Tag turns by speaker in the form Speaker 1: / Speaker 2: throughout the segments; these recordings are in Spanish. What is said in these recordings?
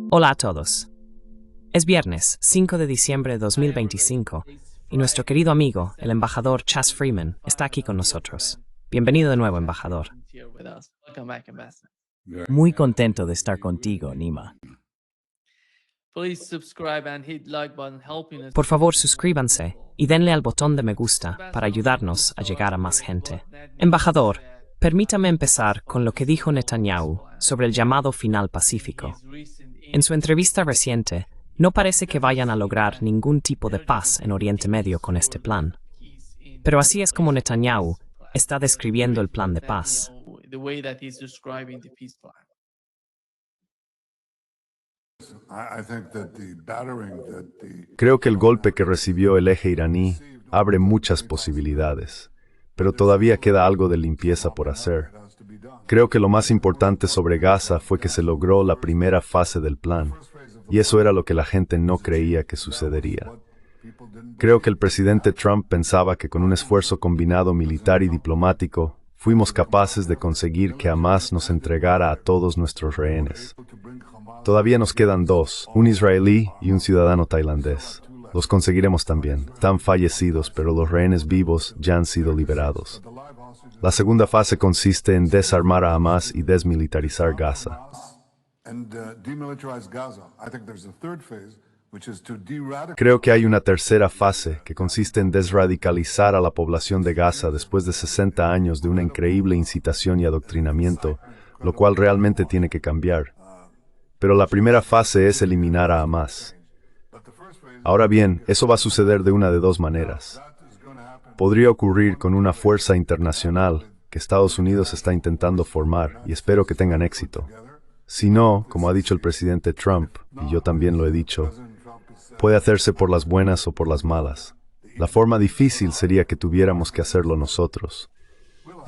Speaker 1: Hola a todos. Es viernes, 5 de diciembre de 2025, y nuestro querido amigo, el embajador Chas Freeman, está aquí con nosotros. Bienvenido de nuevo, embajador.
Speaker 2: Muy contento de estar contigo, Nima.
Speaker 1: Por favor, suscríbanse y denle al botón de me gusta para ayudarnos a llegar a más gente. Embajador, permítame empezar con lo que dijo Netanyahu sobre el llamado final pacífico. En su entrevista reciente, no parece que vayan a lograr ningún tipo de paz en Oriente Medio con este plan. Pero así es como Netanyahu está describiendo el plan de paz.
Speaker 3: Creo que el golpe que recibió el eje iraní abre muchas posibilidades, pero todavía queda algo de limpieza por hacer. Creo que lo más importante sobre Gaza fue que se logró la primera fase del plan, y eso era lo que la gente no creía que sucedería. Creo que el presidente Trump pensaba que con un esfuerzo combinado militar y diplomático, fuimos capaces de conseguir que Hamás nos entregara a todos nuestros rehenes. Todavía nos quedan dos, un israelí y un ciudadano tailandés. Los conseguiremos también. Están fallecidos, pero los rehenes vivos ya han sido liberados. La segunda fase consiste en desarmar a Hamás y desmilitarizar Gaza. Creo que hay una tercera fase que consiste en desradicalizar a la población de Gaza después de 60 años de una increíble incitación y adoctrinamiento, lo cual realmente tiene que cambiar. Pero la primera fase es eliminar a Hamás. Ahora bien, eso va a suceder de una de dos maneras. Podría ocurrir con una fuerza internacional que Estados Unidos está intentando formar y espero que tengan éxito. Si no, como ha dicho el presidente Trump, y yo también lo he dicho, puede hacerse por las buenas o por las malas. La forma difícil sería que tuviéramos que hacerlo nosotros.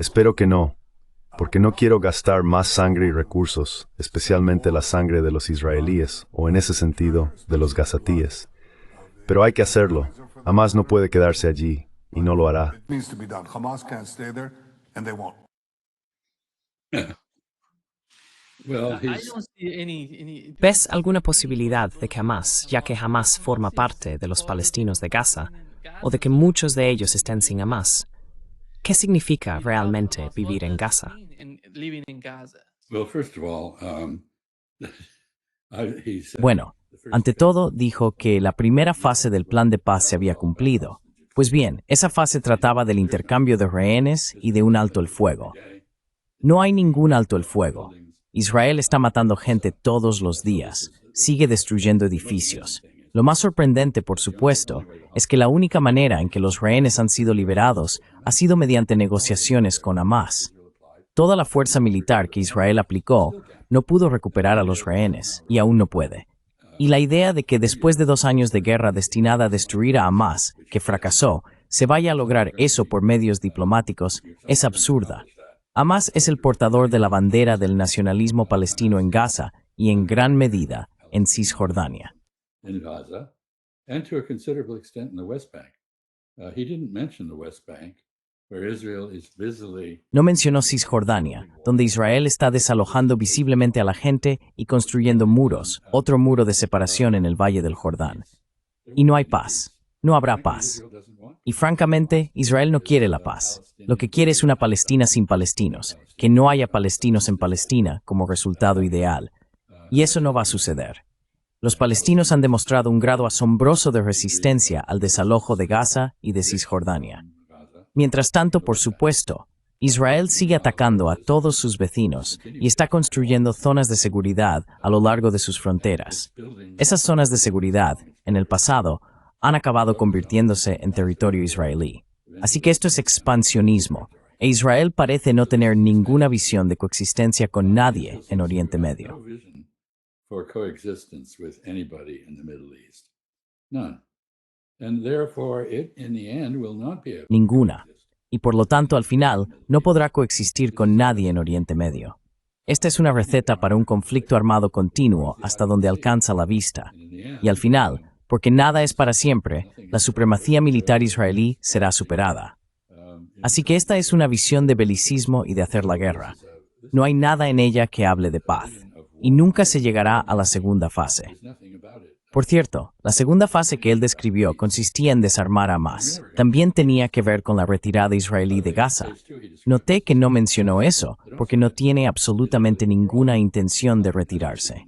Speaker 3: Espero que no, porque no quiero gastar más sangre y recursos, especialmente la sangre de los israelíes, o en ese sentido, de los gazatíes. Pero hay que hacerlo. Hamás no puede quedarse allí, y no lo hará.
Speaker 1: ¿Ves alguna posibilidad de que Hamás, ya que Hamás forma parte de los palestinos de Gaza, o de que muchos de ellos estén sin Hamás? ¿Qué significa realmente vivir en Gaza?
Speaker 2: Bueno, ante todo, dijo que la primera fase del plan de paz se había cumplido. Pues bien, esa fase trataba del intercambio de rehenes y de un alto el fuego. No hay ningún alto el fuego. Israel está matando gente todos los días, sigue destruyendo edificios. Lo más sorprendente, por supuesto, es que la única manera en que los rehenes han sido liberados ha sido mediante negociaciones con Hamás. Toda la fuerza militar que Israel aplicó no pudo recuperar a los rehenes, y aún no puede. Y la idea de que después de 2 años de guerra destinada a destruir a Hamás, que fracasó, se vaya a lograr eso por medios diplomáticos, es absurda. Hamás es el portador de la bandera del nacionalismo palestino en Gaza y en gran medida en Cisjordania. No mencionó Cisjordania, donde Israel está desalojando visiblemente a la gente y construyendo muros, otro muro de separación en el Valle del Jordán. Y no hay paz. No habrá paz. Y francamente, Israel no quiere la paz. Lo que quiere es una Palestina sin palestinos, que no haya palestinos en Palestina como resultado ideal. Y eso no va a suceder. Los palestinos han demostrado un grado asombroso de resistencia al desalojo de Gaza y de Cisjordania. Mientras tanto, por supuesto, Israel sigue atacando a todos sus vecinos y está construyendo zonas de seguridad a lo largo de sus fronteras. Esas zonas de seguridad, en el pasado, han acabado convirtiéndose en territorio israelí. Así que esto es expansionismo, e Israel parece no tener ninguna visión de coexistencia con nadie en Oriente Medio. Ninguna. Y por lo tanto, al final, no podrá coexistir con nadie en Oriente Medio. Esta es una receta para un conflicto armado continuo hasta donde alcanza la vista. Y al final, porque nada es para siempre, la supremacía militar israelí será superada. Así que esta es una visión de belicismo y de hacer la guerra. No hay nada en ella que hable de paz. y nunca se llegará a la segunda fase. Por cierto, la segunda fase que él describió consistía en desarmar a Hamas. También tenía que ver con la retirada israelí de Gaza. Noté que no mencionó eso, porque no tiene absolutamente ninguna intención de retirarse.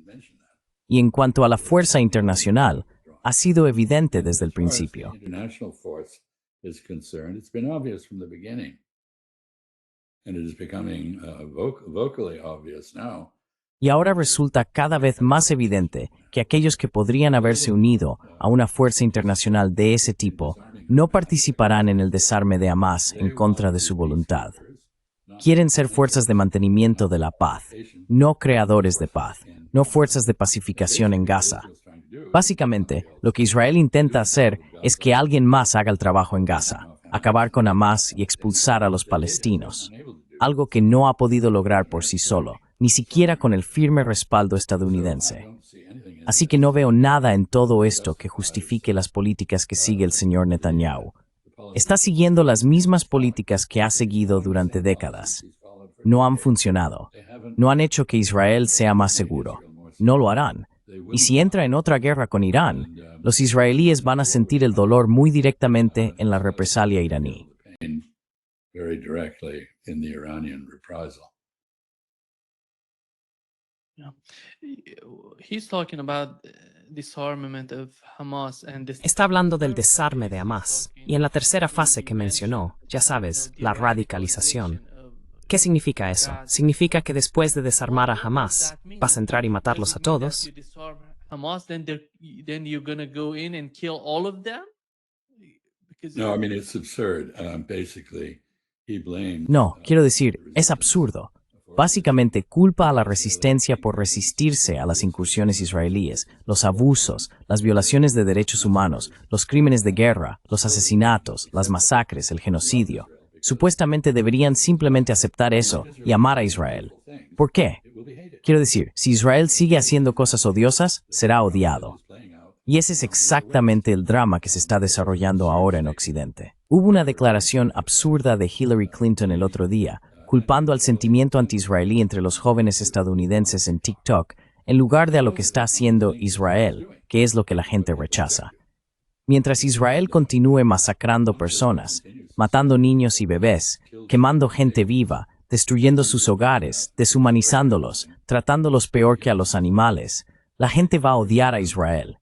Speaker 2: Y en cuanto a la fuerza internacional, ha sido evidente desde el principio. Y ahora resulta cada vez más evidente que aquellos que podrían haberse unido a una fuerza internacional de ese tipo no participarán en el desarme de Hamas en contra de su voluntad. Quieren ser fuerzas de mantenimiento de la paz, no creadores de paz, no fuerzas de pacificación en Gaza. Básicamente, lo que Israel intenta hacer es que alguien más haga el trabajo en Gaza, acabar con Hamas y expulsar a los palestinos, algo que no ha podido lograr por sí solo, ni siquiera con el firme respaldo estadounidense. Así que no veo nada en todo esto que justifique las políticas que sigue el señor Netanyahu. Está siguiendo las mismas políticas que ha seguido durante décadas. No han funcionado. No han hecho que Israel sea más seguro. No lo harán. Y si entra en otra guerra con Irán, los israelíes van a sentir el dolor muy directamente en la represalia iraní.
Speaker 1: Está hablando del desarme de Hamas, y en la tercera fase que mencionó, ya sabes, la radicalización. ¿Qué significa eso? ¿Significa que después de desarmar a Hamas, vas a entrar y matarlos a todos?
Speaker 2: No, quiero decir, es absurdo. Básicamente culpa a la resistencia por resistirse a las incursiones israelíes, los abusos, las violaciones de derechos humanos, los crímenes de guerra, los asesinatos, las masacres, el genocidio. Supuestamente deberían simplemente aceptar eso y amar a Israel. ¿Por qué? Quiero decir, si Israel sigue haciendo cosas odiosas, será odiado. Y ese es exactamente el drama que se está desarrollando ahora en Occidente. Hubo una declaración absurda de Hillary Clinton el otro día, culpando al sentimiento anti-israelí entre los jóvenes estadounidenses en TikTok, en lugar de a lo que está haciendo Israel, que es lo que la gente rechaza. Mientras Israel continúe masacrando personas, matando niños y bebés, quemando gente viva, destruyendo sus hogares, deshumanizándolos, tratándolos peor que a los animales, la gente va a odiar a Israel.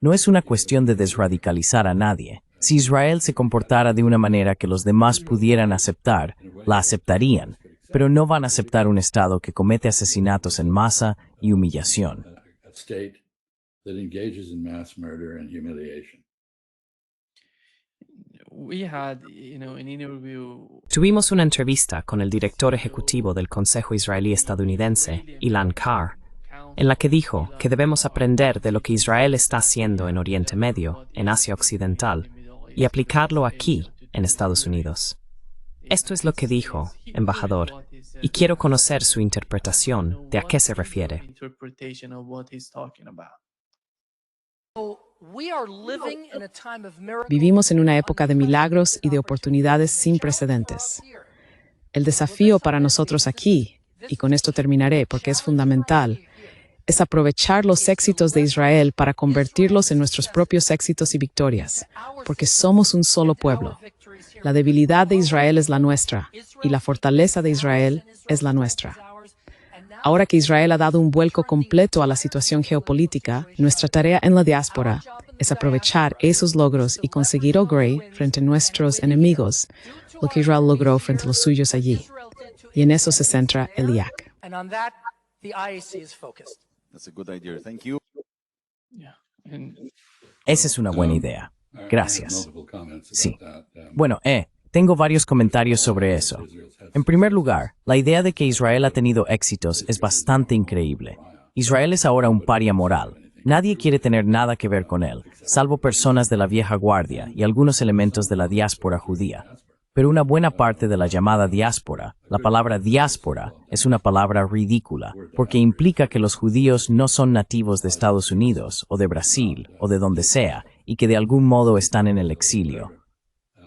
Speaker 2: No es una cuestión de desradicalizar a nadie. Si Israel se comportara de una manera que los demás pudieran aceptar, la aceptarían, pero no van a aceptar un Estado que comete asesinatos en masa y humillación.
Speaker 1: Tuvimos una entrevista con el director ejecutivo del Consejo Israelí Estadounidense, Ilan Carr, en la que dijo que debemos aprender de lo que Israel está haciendo en Oriente Medio, en Asia Occidental, y aplicarlo aquí, en Estados Unidos. Esto es lo que dijo, embajador, y quiero conocer su interpretación de a qué se refiere.
Speaker 4: Vivimos en una época de milagros y de oportunidades sin precedentes. El desafío para nosotros aquí, y con esto terminaré porque es fundamental, es aprovechar los éxitos de Israel para convertirlos en nuestros propios éxitos y victorias, porque somos un solo pueblo. La debilidad de Israel es la nuestra, y la fortaleza de Israel es la nuestra. Ahora que Israel ha dado un vuelco completo a la situación geopolítica, nuestra tarea en la diáspora es aprovechar esos logros y conseguir lograr frente a nuestros enemigos lo que Israel logró frente a los suyos allí. Y en eso se centra el IAC.
Speaker 2: Esa es una buena idea. Gracias. Sí. Bueno, tengo varios comentarios sobre eso. En primer lugar, la idea de que Israel ha tenido éxitos es bastante increíble. Israel es ahora un paria moral. Nadie quiere tener nada que ver con él, salvo personas de la vieja guardia y algunos elementos de la diáspora judía. Pero una buena parte de la llamada diáspora, la palabra diáspora, es una palabra ridícula, porque implica que los judíos no son nativos de Estados Unidos, o de Brasil, o de donde sea, y que de algún modo están en el exilio.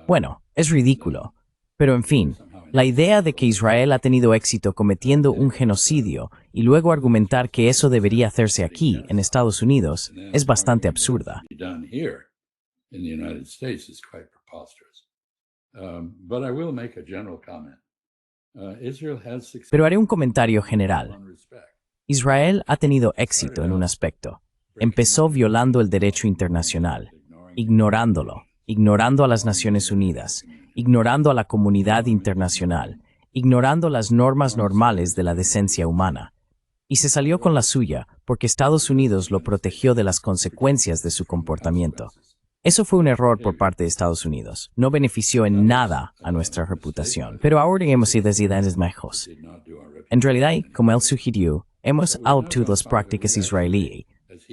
Speaker 2: Bueno, es ridículo. Pero en fin, La idea de que Israel ha tenido éxito cometiendo un genocidio y luego argumentar que eso debería hacerse aquí, en Estados Unidos, es bastante absurda. Pero haré un comentario general. Israel ha tenido éxito en un aspecto. Empezó violando el derecho internacional, ignorándolo, ignorando a las Naciones Unidas, ignorando a la comunidad internacional, ignorando las normas normales de la decencia humana. Y se salió con la suya porque Estados Unidos lo protegió de las consecuencias de su comportamiento. Eso fue un error por parte de Estados Unidos. No benefició en nada a nuestra reputación. Pero ahora hemos ido desde lejos. En realidad, como él sugirió, hemos adoptado las prácticas israelíes,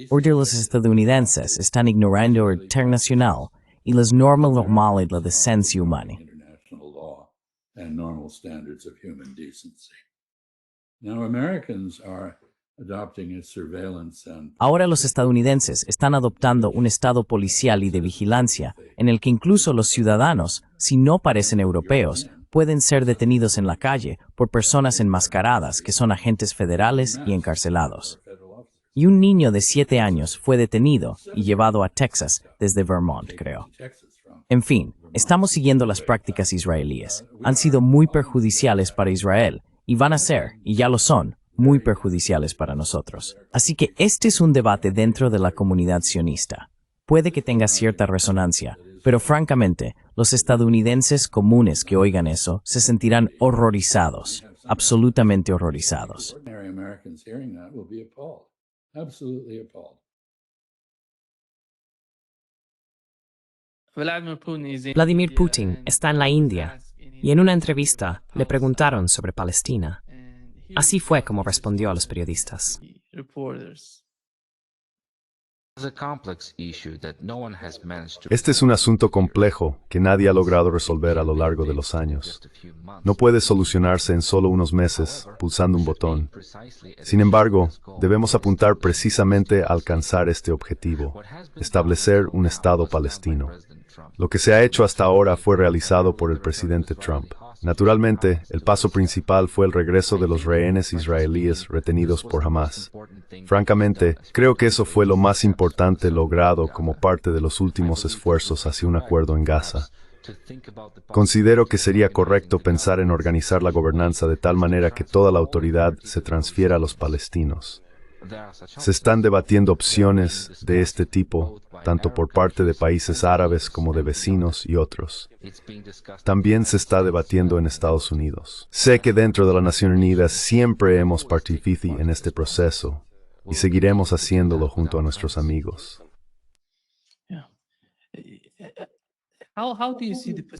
Speaker 2: porque los estadounidenses están ignorando el internacional y las normas normales de la decencia humana. Ahora los estadounidenses están adoptando un estado policial y de vigilancia en el que incluso los ciudadanos, si no parecen europeos, pueden ser detenidos en la calle por personas enmascaradas que son agentes federales y encarcelados. Y un niño de 7 años fue detenido y llevado a Texas desde Vermont, creo. En fin, estamos siguiendo las prácticas israelíes. Han sido muy perjudiciales para Israel y van a ser, y ya lo son, muy perjudiciales para nosotros. Así que este es un debate dentro de la comunidad sionista. Puede que tenga cierta resonancia, pero francamente, los estadounidenses comunes que oigan eso se sentirán horrorizados, absolutamente horrorizados.
Speaker 1: Vladimir Putin está en la India y en una entrevista le preguntaron sobre Palestina. Así fue como respondió a los periodistas.
Speaker 3: Este es un asunto complejo que nadie ha logrado resolver a lo largo de los años. No puede solucionarse en solo unos meses, pulsando un botón. Sin embargo, debemos apuntar precisamente a alcanzar este objetivo, establecer un Estado palestino. Lo que se ha hecho hasta ahora fue realizado por el presidente Trump. Naturalmente, el paso principal fue el regreso de los rehenes israelíes retenidos por Hamás. Francamente, creo que eso fue lo más importante logrado como parte de los últimos esfuerzos hacia un acuerdo en Gaza. Considero que sería correcto pensar en organizar la gobernanza de tal manera que toda la autoridad se transfiera a los palestinos. Se están debatiendo opciones de este tipo, tanto por parte de países árabes como de vecinos y otros. También se está debatiendo en Estados Unidos. Sé que dentro de la Nación Unida siempre hemos participado en este proceso y seguiremos haciéndolo junto a nuestros amigos.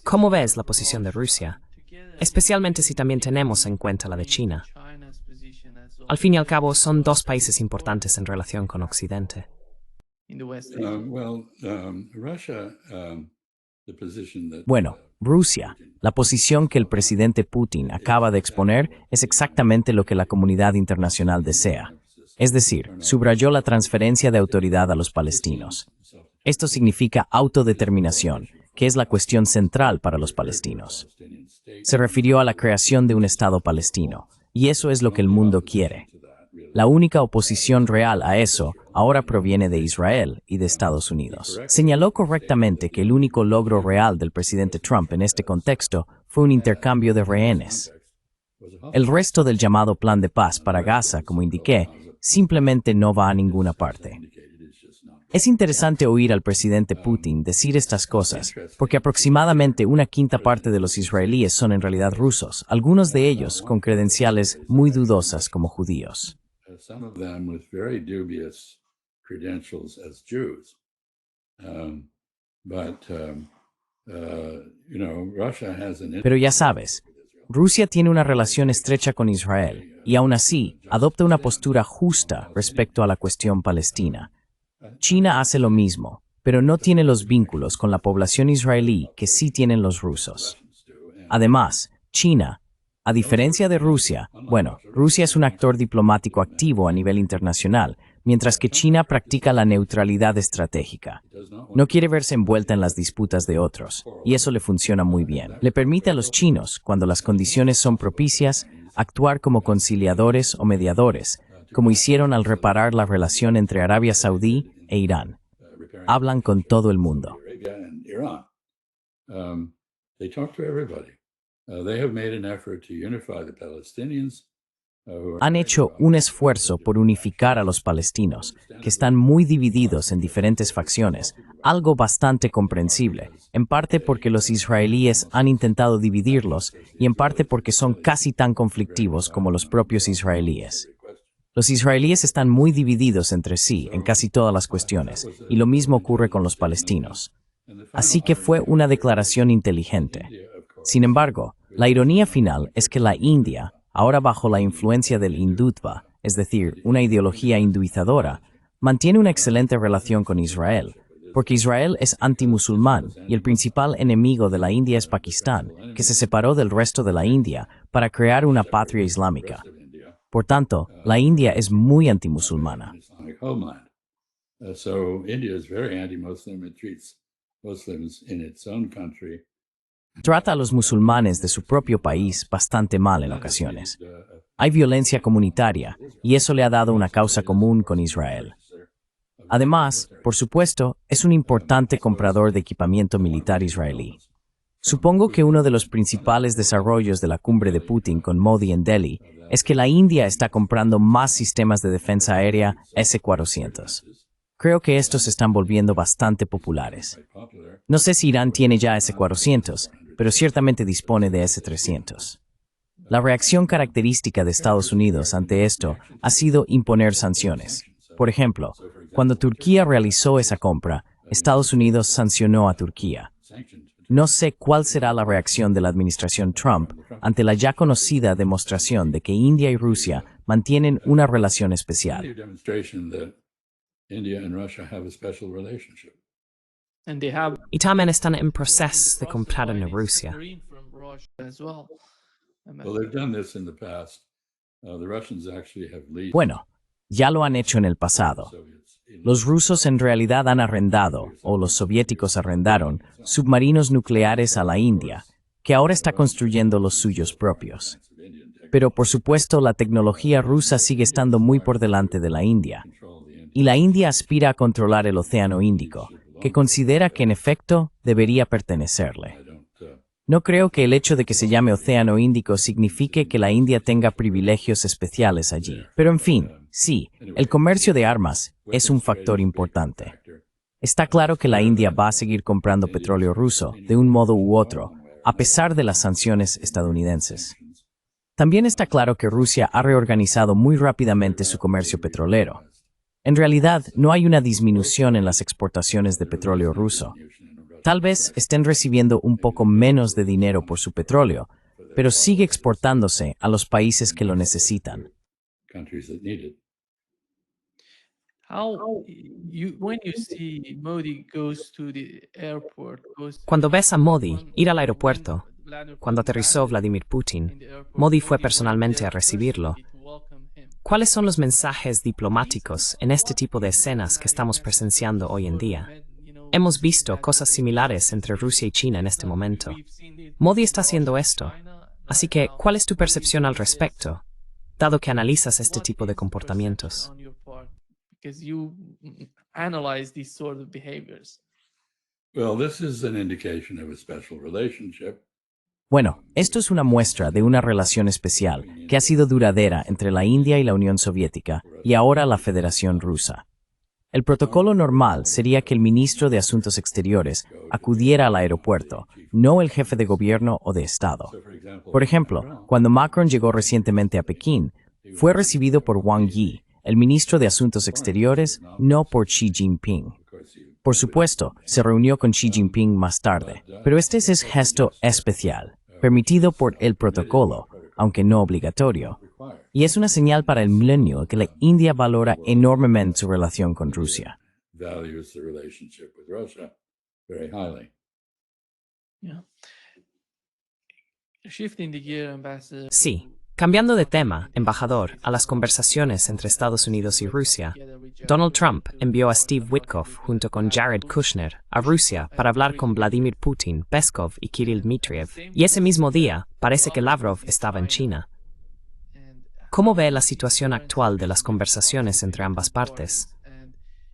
Speaker 1: ¿Cómo ves la posición de Rusia? Especialmente si también tenemos en cuenta la de China. Al fin y al cabo, son dos países importantes en relación con Occidente.
Speaker 2: Bueno, Rusia, la posición que el presidente Putin acaba de exponer es exactamente lo que la comunidad internacional desea. Es decir, subrayó la transferencia de autoridad a los palestinos. Esto significa autodeterminación, que es la cuestión central para los palestinos. Se refirió a la creación de un Estado palestino, y eso es lo que el mundo quiere. La única oposición real a eso ahora proviene de Israel y de Estados Unidos. Señaló correctamente que el único logro real del presidente Trump en este contexto fue un intercambio de rehenes. El resto del llamado plan de paz para Gaza, como indiqué, simplemente no va a ninguna parte. Es interesante oír al presidente Putin decir estas cosas, porque aproximadamente 1/5 parte de los israelíes son en realidad rusos, algunos de ellos con credenciales muy dudosas como judíos. Pero ya sabes, Rusia tiene una relación estrecha con Israel, y aún así, adopta una postura justa respecto a la cuestión palestina. China hace lo mismo, pero no tiene los vínculos con la población israelí que sí tienen los rusos. Además, China, a diferencia de Rusia, Rusia es un actor diplomático activo a nivel internacional, mientras que China practica la neutralidad estratégica. No quiere verse envuelta en las disputas de otros, y eso le funciona muy bien. Le permite a los chinos, cuando las condiciones son propicias, actuar como conciliadores o mediadores, como hicieron al reparar la relación entre Arabia Saudí e Irán. Hablan con todo el mundo. Han hecho un esfuerzo por unificar a los palestinos, que están muy divididos en diferentes facciones, algo bastante comprensible, en parte porque los israelíes han intentado dividirlos y en parte porque son casi tan conflictivos como los propios israelíes. Los israelíes están muy divididos entre sí en casi todas las cuestiones, y lo mismo ocurre con los palestinos. Así que fue una declaración inteligente. Sin embargo, la ironía final es que la India, ahora bajo la influencia del hindutva, es decir, una ideología hinduizadora, mantiene una excelente relación con Israel, porque Israel es antimusulmán y el principal enemigo de la India es Pakistán, que se separó del resto de la India para crear una patria islámica. Por tanto, la India es muy antimusulmana. Trata a los musulmanes de su propio país bastante mal en ocasiones. Hay violencia comunitaria, y eso le ha dado una causa común con Israel. Además, por supuesto, es un importante comprador de equipamiento militar israelí. Supongo que uno de los principales desarrollos de la cumbre de Putin con Modi en Delhi es que la India está comprando más sistemas de defensa aérea S-400. Creo que estos se están volviendo bastante populares. No sé si Irán tiene ya S-400, pero ciertamente dispone de S-300. La reacción característica de Estados Unidos ante esto ha sido imponer sanciones. Por ejemplo, cuando Turquía realizó esa compra, Estados Unidos sancionó a Turquía. No sé cuál será la reacción de la administración Trump ante la ya conocida demostración de que India y Rusia mantienen una relación especial.
Speaker 1: Y también están en proceso de comprar en Rusia.
Speaker 2: Bueno, ya lo han hecho en el pasado. Los rusos en realidad han arrendado, o los soviéticos arrendaron, submarinos nucleares a la India, que ahora está construyendo los suyos propios. Pero por supuesto la tecnología rusa sigue estando muy por delante de la India. Y la India aspira a controlar el Océano Índico, que considera que en efecto debería pertenecerle. No creo que el hecho de que se llame Océano Índico signifique que la India tenga privilegios especiales allí. Pero en fin, sí, el comercio de armas es un factor importante. Está claro que la India va a seguir comprando petróleo ruso de un modo u otro, a pesar de las sanciones estadounidenses. También está claro que Rusia ha reorganizado muy rápidamente su comercio petrolero. En realidad, no hay una disminución en las exportaciones de petróleo ruso. Tal vez estén recibiendo un poco menos de dinero por su petróleo, pero sigue exportándose a los países que lo necesitan.
Speaker 1: Cuando ves a Modi ir al aeropuerto, cuando aterrizó Vladimir Putin, Modi fue personalmente a recibirlo. ¿Cuáles son los mensajes diplomáticos en este tipo de escenas que estamos presenciando hoy en día? Hemos visto cosas similares entre Rusia y China en este momento. Modi está haciendo esto. Así que, ¿cuál es tu percepción al respecto, dado que analizas este tipo de comportamientos?
Speaker 2: Bueno, esto es una muestra de una relación especial que ha sido duradera entre la India y la Unión Soviética y ahora la Federación Rusa. El protocolo normal sería que el ministro de Asuntos Exteriores acudiera al aeropuerto, no el jefe de gobierno o de Estado. Por ejemplo, cuando Macron llegó recientemente a Pekín, fue recibido por Wang Yi, el ministro de Asuntos Exteriores, no por Xi Jinping. Por supuesto, se reunió con Xi Jinping más tarde, pero este es el gesto especial, permitido por el protocolo, aunque no obligatorio. Y es una señal para el milenio que la India valora enormemente su relación con Rusia.
Speaker 1: Sí. Cambiando de tema, embajador, a las conversaciones entre Estados Unidos y Rusia, Donald Trump envió a Steve Witkoff junto con Jared Kushner a Rusia para hablar con Vladimir Putin, Peskov y Kirill Dmitriev, y ese mismo día parece que Lavrov estaba en China. ¿Cómo ve la situación actual de las conversaciones entre ambas partes?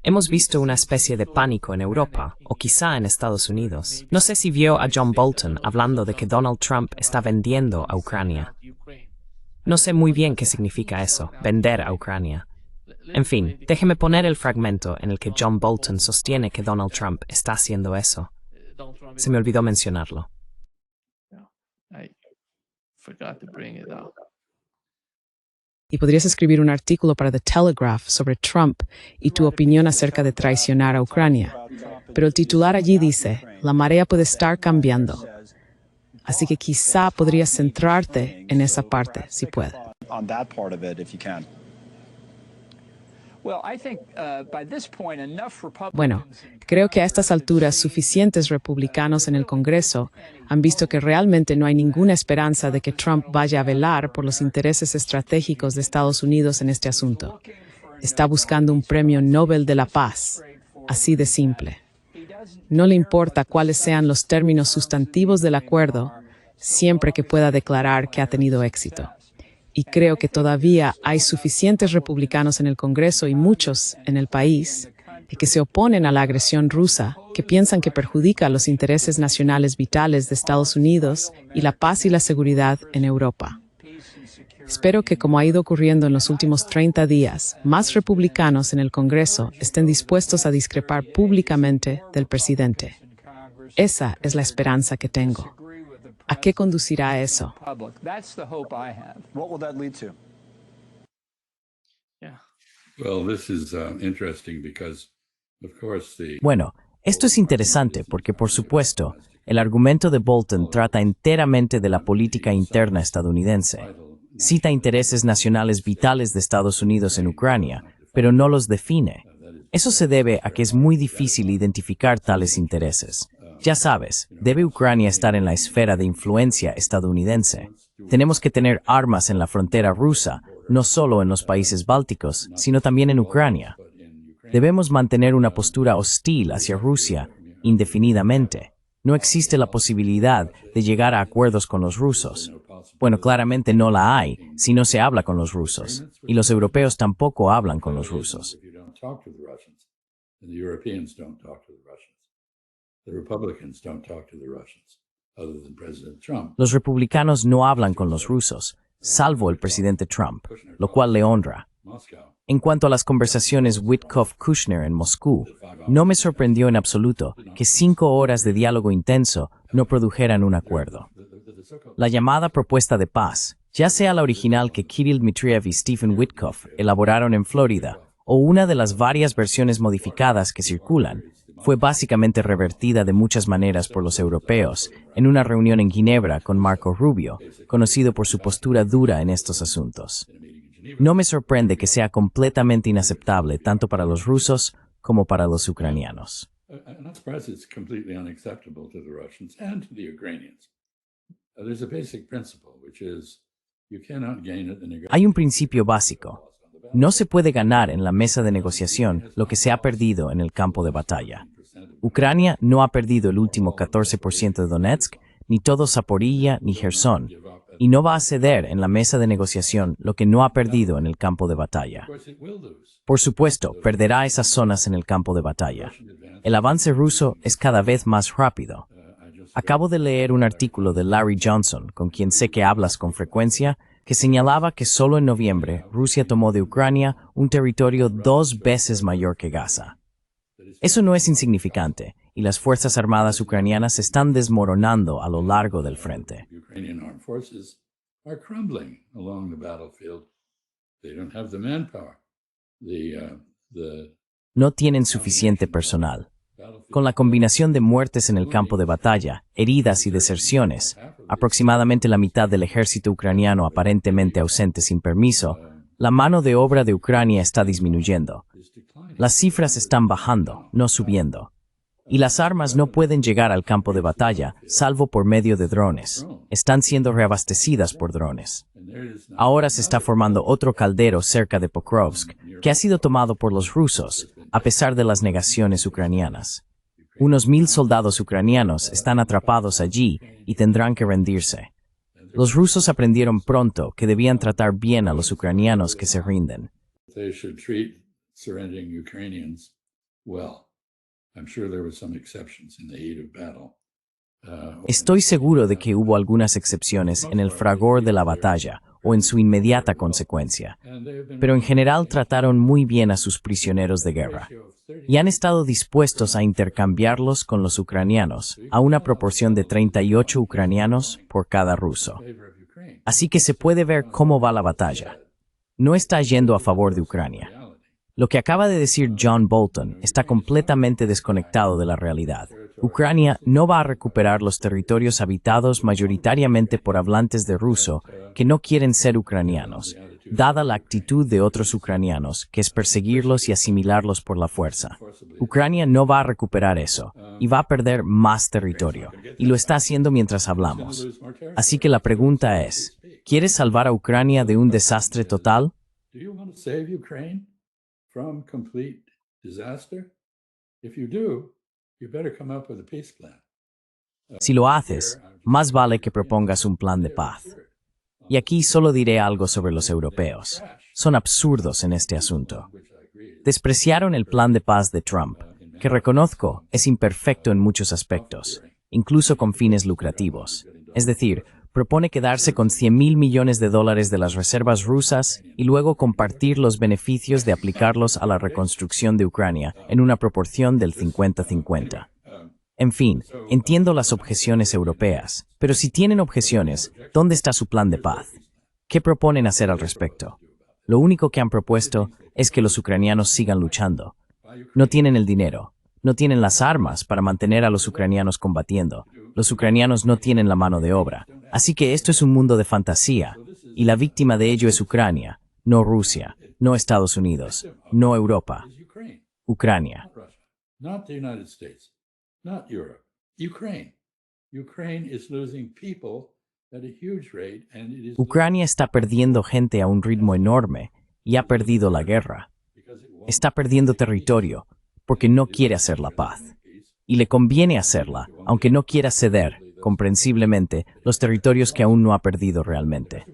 Speaker 1: Hemos visto una especie de pánico en Europa, o quizá en Estados Unidos. No sé si vio a John Bolton hablando de que Donald Trump está vendiendo a Ucrania. No sé muy bien qué significa eso, vender a Ucrania. En fin, déjeme poner el fragmento en el que John Bolton sostiene que Donald Trump está haciendo eso. Se me olvidó mencionarlo.
Speaker 4: Y podrías escribir un artículo para The Telegraph sobre Trump y tu opinión acerca de traicionar a Ucrania. Pero el titular allí dice, la marea puede estar cambiando. Así que quizá podrías centrarte en esa parte, si puedes. Bueno, creo que a estas alturas suficientes republicanos en el Congreso han visto que realmente no hay ninguna esperanza de que Trump vaya a velar por los intereses estratégicos de Estados Unidos en este asunto. Está buscando un premio Nobel de la Paz, así de simple. No le importa cuáles sean los términos sustantivos del acuerdo, siempre que pueda declarar que ha tenido éxito. Y creo que todavía hay suficientes republicanos en el Congreso y muchos en el país que se oponen a la agresión rusa, que piensan que perjudica los intereses nacionales vitales de Estados Unidos y la paz y la seguridad en Europa. Espero que, como ha ido ocurriendo en los últimos 30 días, más republicanos en el Congreso estén dispuestos a discrepar públicamente del presidente. Esa es la esperanza que tengo. ¿A qué conducirá eso?
Speaker 2: Bueno, esto es interesante porque, por supuesto, el argumento de Bolton trata enteramente de la política interna estadounidense. Cita intereses nacionales vitales de Estados Unidos en Ucrania, pero no los define. Eso se debe a que es muy difícil identificar tales intereses. Ya sabes, debe Ucrania estar en la esfera de influencia estadounidense. Tenemos que tener armas en la frontera rusa, no solo en los países bálticos, sino también en Ucrania. Debemos mantener una postura hostil hacia Rusia indefinidamente. No existe la posibilidad de llegar a acuerdos con los rusos. Bueno, claramente no la hay si no se habla con los rusos, y los europeos tampoco hablan con los rusos. Los republicanos no hablan con los rusos, salvo el presidente Trump, lo cual le honra. En cuanto a las conversaciones Witkoff-Kushner en Moscú, no me sorprendió en absoluto que 5 horas de diálogo intenso no produjeran un acuerdo. La llamada propuesta de paz, ya sea la original que Kirill Dmitriev y Stephen Witkoff elaboraron en Florida, o una de las varias versiones modificadas que circulan, fue básicamente revertida de muchas maneras por los europeos en una reunión en Ginebra con Marco Rubio, conocido por su postura dura en estos asuntos. No me sorprende que sea completamente inaceptable tanto para los rusos como para los ucranianos. Hay un principio básico. No se puede ganar en la mesa de negociación lo que se ha perdido en el campo de batalla. Ucrania no ha perdido el último 14% de Donetsk, ni todo Zaporilla ni Gerson, y no va a ceder en la mesa de negociación lo que no ha perdido en el campo de batalla. Por supuesto, perderá esas zonas en el campo de batalla. El avance ruso es cada vez más rápido. Acabo de leer un artículo de Larry Johnson, con quien sé que hablas con frecuencia, que señalaba que solo en noviembre Rusia tomó de Ucrania un territorio 2 veces mayor que Gaza. Eso no es insignificante, y las Fuerzas Armadas ucranianas se están desmoronando a lo largo del frente. No tienen suficiente personal. Con la combinación de muertes en el campo de batalla, heridas y deserciones, aproximadamente la mitad del ejército ucraniano aparentemente ausente sin permiso, la mano de obra de Ucrania está disminuyendo. Las cifras están bajando, no subiendo. Y las armas no pueden llegar al campo de batalla, salvo por medio de drones. Están siendo reabastecidas por drones. Ahora se está formando otro caldero cerca de Pokrovsk, que ha sido tomado por los rusos, a pesar de las negaciones ucranianas. Unos 1,000 soldados ucranianos están atrapados allí y tendrán que rendirse. Los rusos aprendieron pronto que debían tratar bien a los ucranianos que se rinden.
Speaker 5: They should treat surrendering Ukrainians well. I'm sure there were some exceptions in the heat of battle.
Speaker 2: Estoy seguro de que hubo algunas excepciones en el fragor de la batalla o en su inmediata consecuencia, pero en general trataron muy bien a sus prisioneros de guerra y han estado dispuestos a intercambiarlos con los ucranianos a una proporción de 38 ucranianos por cada ruso. Así que se puede ver cómo va la batalla. No está yendo a favor de Ucrania. Lo que acaba de decir John Bolton está completamente desconectado de la realidad. Ucrania no va a recuperar los territorios habitados mayoritariamente por hablantes de ruso que no quieren ser ucranianos, dada la actitud de otros ucranianos, que es perseguirlos y asimilarlos por la fuerza. Ucrania no va a recuperar eso, y va a perder más territorio, y lo está haciendo mientras hablamos. Así que la pregunta es, ¿quieres salvar a Ucrania de un desastre total?
Speaker 5: Do you want to save Ukraine from complete disaster? If you do, you better come up with a peace plan.
Speaker 2: Si lo haces, más vale que propongas un plan de paz. Y aquí solo diré algo sobre los europeos. Son absurdos en este asunto. Despreciaron el plan de paz de Trump, que reconozco es imperfecto en muchos aspectos, incluso con fines lucrativos. Es decir, propone quedarse con $100,000 millones de las reservas rusas y luego compartir los beneficios de aplicarlos a la reconstrucción de Ucrania en una proporción del 50-50. En fin, entiendo las objeciones europeas, pero si tienen objeciones, ¿dónde está su plan de paz? ¿Qué proponen hacer al respecto? Lo único que han propuesto es que los ucranianos sigan luchando. No tienen el dinero, no tienen las armas para mantener a los ucranianos combatiendo. Los ucranianos no tienen la mano de obra. Así que esto es un mundo de fantasía, y la víctima de ello es Ucrania, no Rusia, no Estados Unidos, no Europa. Ucrania.
Speaker 5: Not the United States, not Europe, Ukraine. Ukraine is losing people at a huge rate, and it is
Speaker 2: Ucrania está perdiendo gente a un ritmo enorme y ha perdido la guerra. Está perdiendo territorio porque no quiere hacer la paz. Y le conviene hacerla, aunque no quiera ceder, comprensiblemente, los territorios que aún no ha perdido realmente.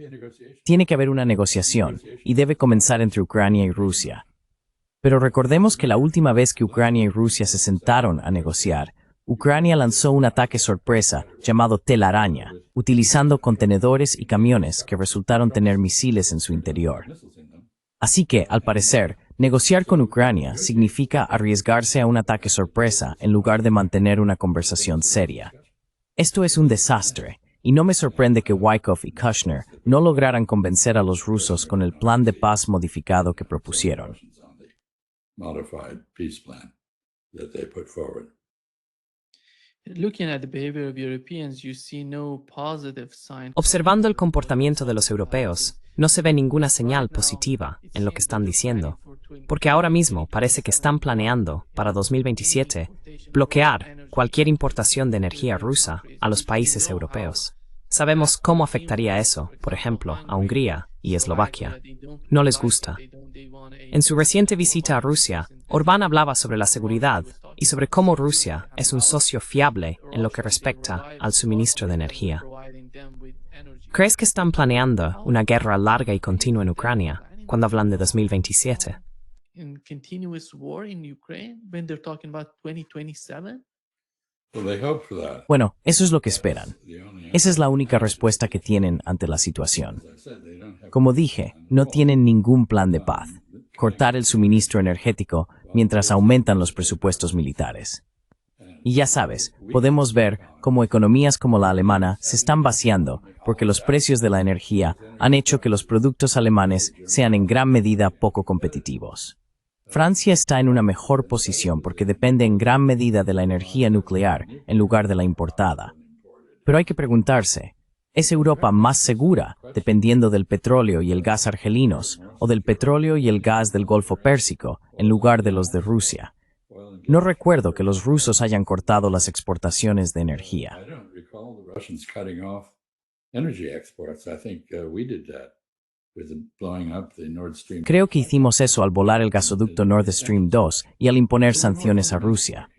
Speaker 2: Tiene que haber una negociación, y debe comenzar entre Ucrania y Rusia. Pero recordemos que la última vez que Ucrania y Rusia se sentaron a negociar, Ucrania lanzó un ataque sorpresa llamado telaraña, utilizando contenedores y camiones que resultaron tener misiles en su interior. Así que, al parecer, negociar con Ucrania significa arriesgarse a un ataque sorpresa en lugar de mantener una conversación seria. Esto es un desastre, y no me sorprende que Wyckoff y Kushner no lograran convencer a los rusos con el plan de paz modificado que propusieron.
Speaker 5: modified peace plan that they put forward.
Speaker 6: Looking at the behavior of Europeans, you see no positive sign.
Speaker 1: Observando el comportamiento de los europeos, no se ve ninguna señal positiva en lo que están diciendo, porque ahora mismo parece que están planeando, para 2027, bloquear cualquier importación de energía rusa a los países europeos. Sabemos cómo afectaría eso, por ejemplo, a Hungría y Eslovaquia. No les gusta. En su reciente visita a Rusia, Orbán hablaba sobre la seguridad y sobre cómo Rusia es un socio fiable en lo que respecta al suministro de energía. ¿Crees que están planeando una guerra larga y continua en Ucrania cuando hablan de 2027?
Speaker 6: In continuous war in Ukraine when they're talking about 2027?
Speaker 5: Well, they hope for that.
Speaker 2: Bueno, eso es lo que esperan.
Speaker 5: The only
Speaker 2: Esa es la única respuesta que tienen ante la situación.
Speaker 5: I said they don't have
Speaker 2: Como dije, no tienen ningún plan de paz. Cortar el suministro energético mientras aumentan los presupuestos militares. Y ya sabes, podemos ver cómo economías como la alemana se están vaciando porque los precios de la energía han hecho que los productos alemanes sean en gran medida poco competitivos. Francia está en una mejor posición porque depende en gran medida de la energía nuclear en lugar de la importada. Pero hay que preguntarse, ¿es Europa más segura dependiendo del petróleo y el gas argelinos o del petróleo y el gas del Golfo Pérsico en lugar de los de Rusia? No recuerdo que los rusos hayan cortado las exportaciones de energía.
Speaker 5: I don't recall the Russians cutting off energy exports. I think we did that. with the blowing up the Nord Stream.
Speaker 2: Creo que hicimos eso al volar el gasoducto Nord Stream 2 y al imponer sanciones a Rusia.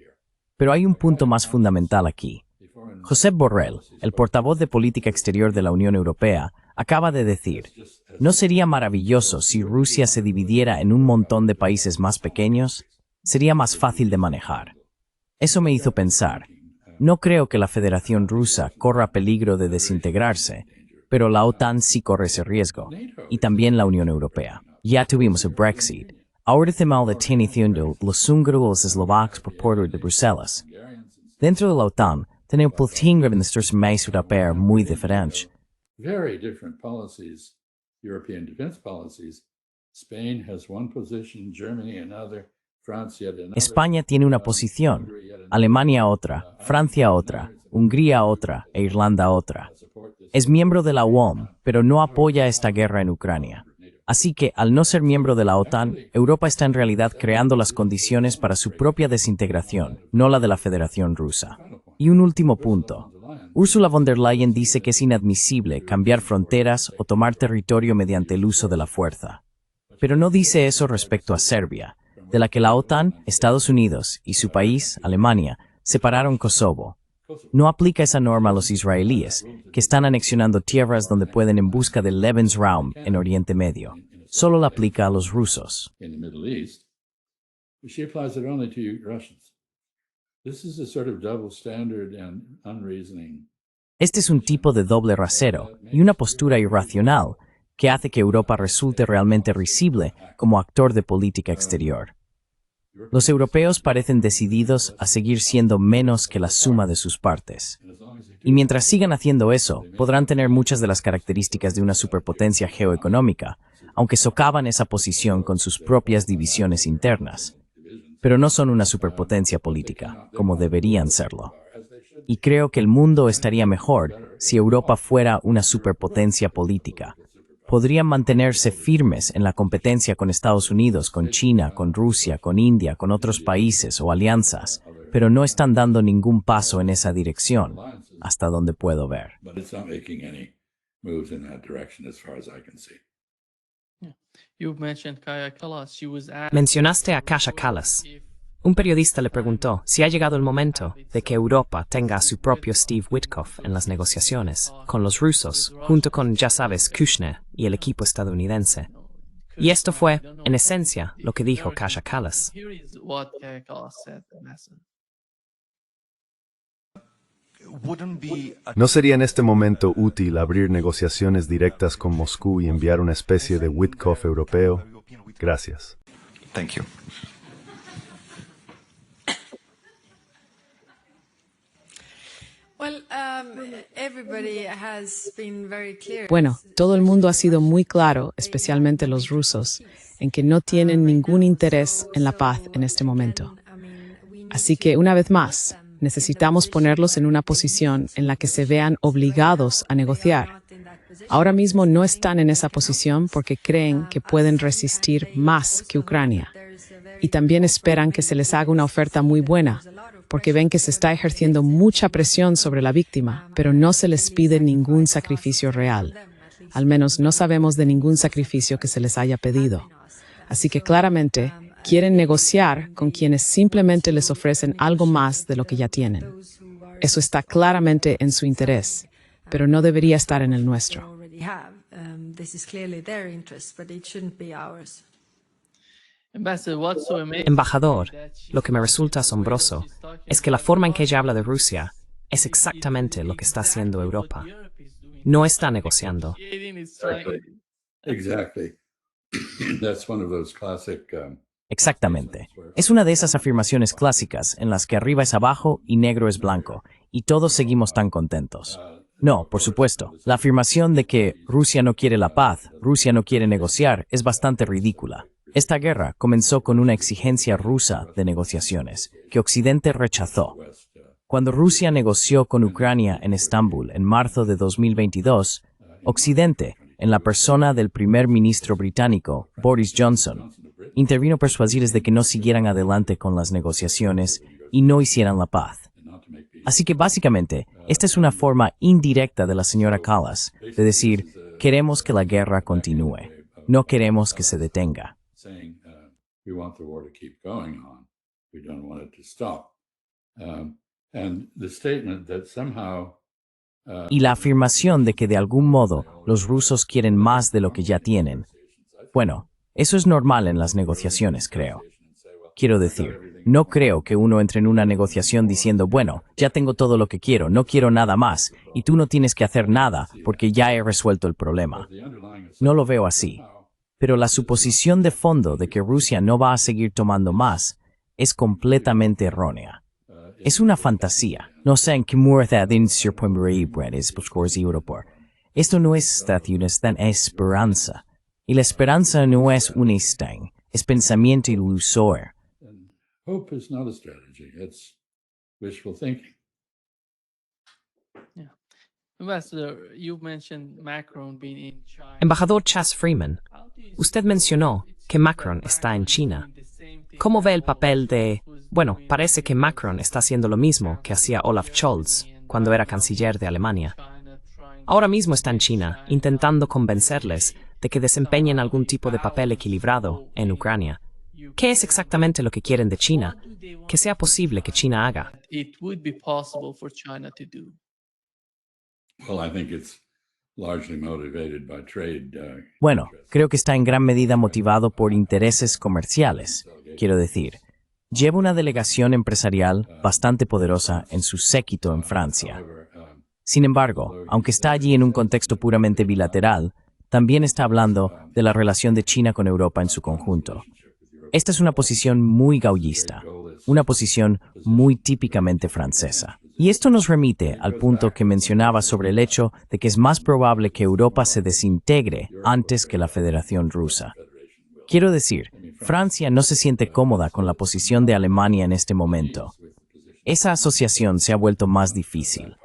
Speaker 2: Pero hay un punto más fundamental aquí. Josep Borrell, el portavoz de política exterior de la Unión Europea, acaba de decir, ¿no sería maravilloso si Rusia se dividiera en un montón de países más pequeños? Sería más fácil de manejar. Eso me hizo pensar, no creo que la Federación Rusa corra peligro de desintegrarse, pero la OTAN sí corre ese riesgo, y también la Unión Europea. Ya tuvimos el Brexit. Ahora mal de teniendo los húngaros y los eslovacos por puerto de Bruselas. Dentro de la OTAN, tenemos políticas de nuestros países europeos muy diferentes.
Speaker 5: Very different policies, European defense policies. Spain has one position, Germany another, France yet another.
Speaker 2: España tiene una posición, Alemania otra, Francia otra, Hungría otra e Irlanda otra. Es miembro de la OMC, pero no apoya esta guerra en Ucrania. Así que, al no ser miembro de la OTAN, Europa está en realidad creando las condiciones para su propia desintegración, no la de la Federación Rusa. Y un último punto. Ursula von der Leyen dice que es inadmisible cambiar fronteras o tomar territorio mediante el uso de la fuerza. Pero no dice eso respecto a Serbia, de la que la OTAN, Estados Unidos y su país, Alemania, separaron Kosovo. No aplica esa norma a los israelíes, que están anexionando tierras donde pueden en busca del Lebensraum en Oriente Medio. Solo la aplica a los rusos.
Speaker 5: In the Middle East, but she applies it only to Russians. This is a sort of double standard and unreasoning.
Speaker 2: Este es un tipo de doble rasero y una postura irracional que hace que Europa resulte realmente risible como actor de política exterior. Los europeos parecen decididos a seguir siendo menos que la suma de sus partes. Y mientras sigan haciendo eso, podrán tener muchas de las características de una superpotencia geoeconómica, aunque socavan esa posición con sus propias divisiones internas. Pero no son una superpotencia política, como deberían serlo. Y creo que el mundo estaría mejor si Europa fuera una superpotencia política. Podrían mantenerse firmes en la competencia con Estados Unidos, con China, con Rusia, con India, con otros países o alianzas, pero no están dando ningún paso en esa dirección, hasta donde puedo ver.
Speaker 5: But it's not making any moves in that direction as far as I can see.
Speaker 6: You've mentioned Kaja Kallas. She was asked
Speaker 1: Mencionaste a Kaja Kallas. Un periodista le preguntó si ha llegado el momento de que Europa tenga a su propio Steve Witkoff en las negociaciones con los rusos, junto con, ya sabes, Kushner y el equipo estadounidense. Y esto fue, en esencia, lo que dijo Kaja Kallas.
Speaker 6: Here is what Kaja Kallas said in essence.
Speaker 3: ¿No sería en este momento útil abrir negociaciones directas con Moscú y enviar una especie de Witkoff europeo? Gracias.
Speaker 7: Thank you.
Speaker 4: Bueno, todo el mundo ha sido muy claro, especialmente los rusos, en que no tienen ningún interés en la paz en este momento. Así que, una vez más, necesitamos ponerlos en una posición en la que se vean obligados a negociar. Ahora mismo no están en esa posición porque creen que pueden resistir más que Ucrania. Y también esperan que se les haga una oferta muy buena, porque ven que se está ejerciendo mucha presión sobre la víctima, pero no se les pide ningún sacrificio real. Al menos no sabemos de ningún sacrificio que se les haya pedido. Así que claramente quieren negociar con quienes simplemente les ofrecen algo más de lo que ya tienen. Eso está claramente en su interés, pero no debería estar en el nuestro.
Speaker 1: Embajador, lo que me resulta asombroso es que la forma en que ella habla de Rusia es exactamente lo que está haciendo Europa. No está negociando.
Speaker 5: Exactly. That's one of those classic
Speaker 2: Exactamente. Es una de esas afirmaciones clásicas en las que arriba es abajo y negro es blanco, y todos seguimos tan contentos. No, por supuesto, la afirmación de que Rusia no quiere la paz, Rusia no quiere negociar, es bastante ridícula. Esta guerra comenzó con una exigencia rusa de negociaciones, que Occidente rechazó. Cuando Rusia negoció con Ucrania en Estambul en marzo de 2022, Occidente, en la persona del primer ministro británico, Boris Johnson, intervino persuasivos de que no siguieran adelante con las negociaciones y no hicieran la paz. Así que básicamente, esta es una forma indirecta de la señora Kallas de decir, Queremos que la guerra continúe. No queremos que se detenga.
Speaker 5: saying we want the war to keep going on. We don't want it to stop. And the statement that somehow
Speaker 2: Y la afirmación de que de algún modo los rusos quieren más de lo que ya tienen. Bueno, eso es normal en las negociaciones, creo. Quiero decir, no creo que uno entre en una negociación diciendo, bueno, ya tengo todo lo que quiero, no quiero nada más, y tú no tienes que hacer nada porque ya he resuelto el problema. No lo veo así. Pero la suposición de fondo de que Rusia no va a seguir tomando más es completamente errónea. Es una fantasía. No sé en qué muerte sur es Europor. Esto no es estación, es tan esperanza. Y la esperanza no es un instinto, es pensamiento ilusor.
Speaker 5: hope is not a strategy, it's wishful thinking.
Speaker 6: Yeah. Ambassador, you mentioned Macron being in China.
Speaker 1: Embajador Chas Freeman, usted mencionó que Macron está en China. ¿Cómo ve el papel de... Bueno, parece que Macron está haciendo lo mismo que hacía Olaf Scholz cuando era canciller de Alemania. Ahora mismo está en China, intentando convencerles de que desempeñen algún tipo de papel equilibrado en Ucrania. ¿Qué es exactamente lo que quieren de China? ¿Qué sea posible que China haga?
Speaker 6: It would be possible for China to do.
Speaker 5: Well, I think it's largely motivated by trade.
Speaker 2: Bueno, creo que está en gran medida motivado por intereses comerciales. Quiero decir, lleva una delegación empresarial bastante poderosa en su séquito en Francia. Sin embargo, aunque está allí en un contexto puramente bilateral, también está hablando de la relación de China con Europa en su conjunto. Esta es una posición muy gaullista, una posición muy típicamente francesa. Y esto nos remite al punto que mencionaba sobre el hecho de que es más probable que Europa se desintegre antes que la Federación Rusa. Quiero decir, Francia no se siente cómoda con la posición de Alemania en este momento. Esa asociación se ha vuelto más difícil.